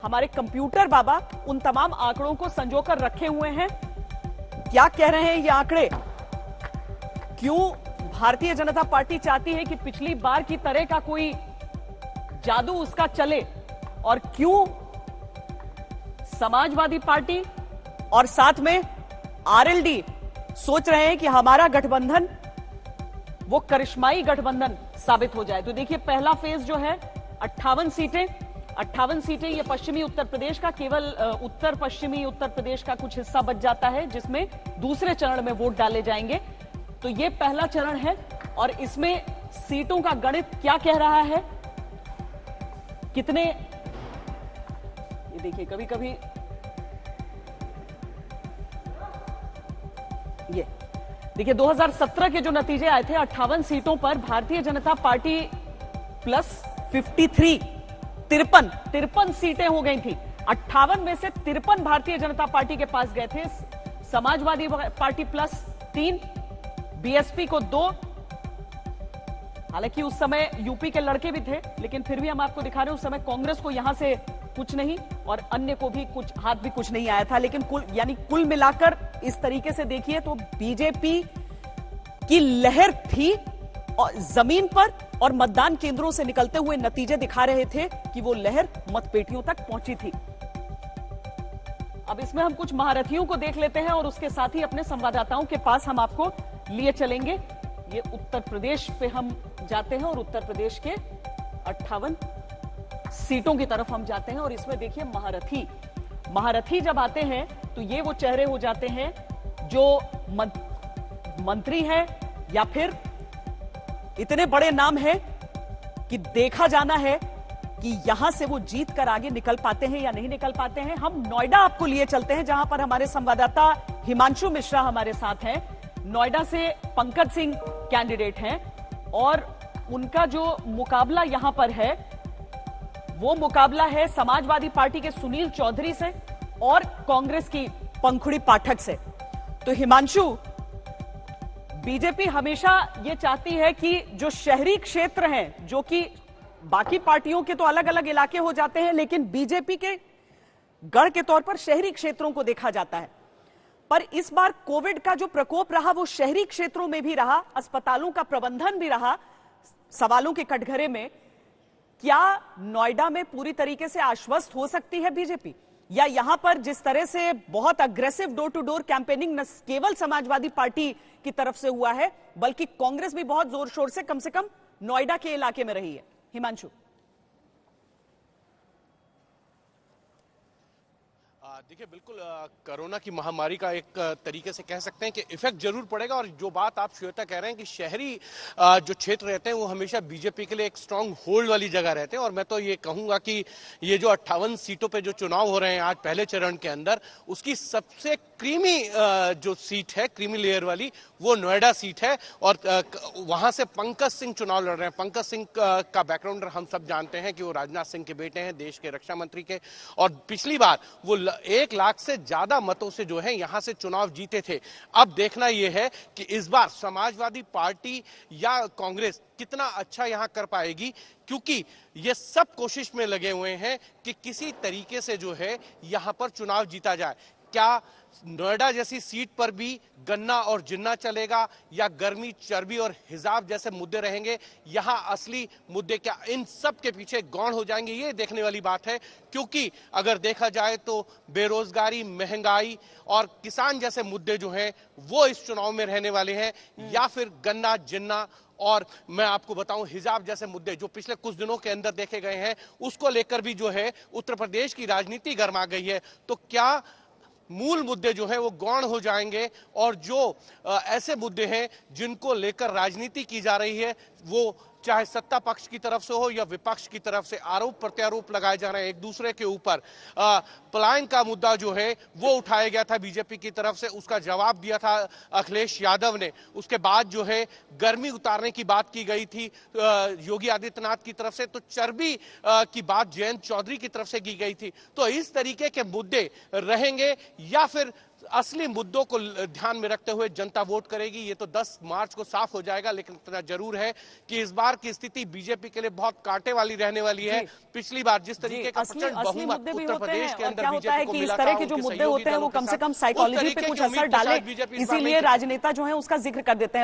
हमारे कंप्यूटर बाबा उन तमाम आंकड़ों को संजोकर रखे हुए हैं। क्या कह रहे हैं ये आंकड़े? क्यों भारतीय जनता पार्टी चाहती है कि पिछली बार की तरह का कोई जादू उसका चले, और क्यों समाजवादी पार्टी और साथ में आरएलडी सोच रहे हैं कि हमारा गठबंधन वो करिश्माई गठबंधन साबित हो जाए। तो देखिए, पहला फेज जो है 58 सीटें ये पश्चिमी उत्तर प्रदेश का, केवल उत्तर पश्चिमी उत्तर प्रदेश का कुछ हिस्सा बच जाता है जिसमें दूसरे चरण में वोट डाले जाएंगे। तो ये पहला चरण है और इसमें सीटों का गणित क्या कह रहा है, कितने, ये देखिए कभी कभी ये देखिए 2017 के जो नतीजे आए थे 58 सीटों पर भारतीय जनता पार्टी प्लस 53 सीटें हो गई थी। 58 में से 53 भारतीय जनता पार्टी के पास गए थे। समाजवादी पार्टी प्लस 3, बीएसपी को 2। हालांकि उस समय यूपी के लड़के भी थे, लेकिन फिर भी हम आपको दिखा रहे हैं उस समय कांग्रेस को यहां से कुछ नहीं और अन्य को भी कुछ, हाथ भी कुछ नहीं आया था। लेकिन कुल मिलाकर इस तरीके से देखिए तो बीजेपी की लहर थी और जमीन पर, और मतदान केंद्रों से निकलते हुए नतीजे दिखा रहे थे कि वो लहर मतपेटियों तक पहुंची थी। अब इसमें हम कुछ महारथियों को देख लेते हैं और उसके साथ ही अपने संवाददाताओं के पास हम आपको लिए चलेंगे। ये उत्तर प्रदेश पे हम जाते हैं और उत्तर प्रदेश के 58 सीटों की तरफ हम जाते हैं। और इसमें देखिए महारथी जब आते हैं तो ये वो चेहरे हो जाते हैं जो मंत्री हैं या फिर इतने बड़े नाम है कि देखा जाना है कि यहां से वो जीत कर आगे निकल पाते हैं या नहीं निकल पाते हैं। हम नोएडा आपको लिए चलते हैं, जहां पर हमारे संवाददाता हिमांशु मिश्रा हमारे साथ हैं। नोएडा से पंकज सिंह कैंडिडेट हैं और उनका जो मुकाबला यहां पर है वो मुकाबला है समाजवादी पार्टी के सुनील चौधरी से और कांग्रेस की पंखुड़ी पाठक से। तो हिमांशु, बीजेपी हमेशा ये चाहती है कि जो शहरी क्षेत्र हैं, जो कि बाकी पार्टियों के तो अलग अलग इलाके हो जाते हैं, लेकिन बीजेपी के गढ़ के तौर पर शहरी क्षेत्रों को देखा जाता है। पर इस बार कोविड का जो प्रकोप रहा वो शहरी क्षेत्रों में भी रहा, अस्पतालों का प्रबंधन भी रहा सवालों के कटघरे में। क्या नोएडा में पूरी तरीके से आश्वस्त हो सकती है बीजेपी, या यहां पर जिस तरह से बहुत aggressive door to door campaigning न केवल समाजवादी पार्टी की तरफ से हुआ है बल्कि कांग्रेस भी बहुत जोर शोर से कम नोएडा के इलाके में रही है? हिमांशु। देखिए, बिल्कुल कोरोना की महामारी का एक तरीके से कह सकते हैं कि इफेक्ट जरूर पड़ेगा। और जो बात आप श्वेता कह रहे हैं कि शहरी जो क्षेत्र रहते हैं वो हमेशा बीजेपी के लिए एक स्ट्रांग होल्ड वाली जगह रहते हैं। और मैं तो ये कहूंगा कि ये जो 58 सीटों पे जो चुनाव हो रहे हैं आज पहले चरण के अंदर, उसकी सबसे क्रीमी जो सीट है, क्रीमी लेयर वाली, वो नोएडा सीट है। और वहां से पंकज सिंह चुनाव लड़ रहे हैं। पंकज सिंह का बैकग्राउंड हम सब जानते हैं कि वो राजनाथ सिंह के बेटे हैं, देश के रक्षा मंत्री के, और पिछली बार वो 1 लाख से ज्यादा मतों से जो है यहां से चुनाव जीते थे। अब देखना यह है कि इस बार समाजवादी पार्टी या कांग्रेस कितना अच्छा यहां कर पाएगी, क्योंकि ये सब कोशिश में लगे हुए हैं कि किसी तरीके से जो है यहां पर चुनाव जीता जाए। क्या नोएडा जैसी सीट पर भी गन्ना और जिन्ना चलेगा, या गर्मी, चर्बी और हिजाब जैसे मुद्दे रहेंगे? यहां असली मुद्दे क्या इन सब के पीछे गौण हो जाएंगे, ये देखने वाली बात है। क्योंकि अगर देखा जाए तो बेरोजगारी, महंगाई और किसान जैसे मुद्दे जो हैं वो इस चुनाव में रहने वाले हैं, या फिर गन्ना, जिन्ना और मैं आपको बताऊं हिजाब जैसे मुद्दे जो पिछले कुछ दिनों के अंदर देखे गए हैं, उसको लेकर भी जो है उत्तर प्रदेश की राजनीति गर्मा गई है। तो क्या मूल मुद्दे जो है वो गौण हो जाएंगे, और जो ऐसे मुद्दे हैं जिनको लेकर राजनीति की जा रही है, वो चाहे सत्ता पक्ष की तरफ से हो या विपक्ष की तरफ से आरोप प्रत्यारोप लगाए जा रहे हैं एक दूसरे के ऊपर। पलायन का मुद्दा जो है वो उठाया गया था बीजेपी की तरफ से, उसका जवाब दिया था अखिलेश यादव ने। उसके बाद जो है गर्मी उतारने की बात की गई थी योगी आदित्यनाथ की तरफ से, तो चर्बी की बात जयंत चौधरी की तरफ से की गई थी। तो इस तरीके के मुद्दे रहेंगे, या फिर असली मुद्दों को ध्यान में रखते हुए जनता वोट करेगी। ये तो 10 मार्च को साफ हो जाएगा, लेकिन इतना जरूर है कि इस बार की स्थिति बीजेपी के लिए बहुत कांटे वाली रहने वाली है। पिछली बार जिस तरीके का प्रचंड बहुमत उत्तर प्रदेश के अंदर बीजेपी को मिला था, इस तरह के जो मुद्दे होते हैं वो कम से कम साइकोलॉजी पे कुछ असर डाले, इसीलिए राजनेता जो है उसका जिक्र कर देते हैं।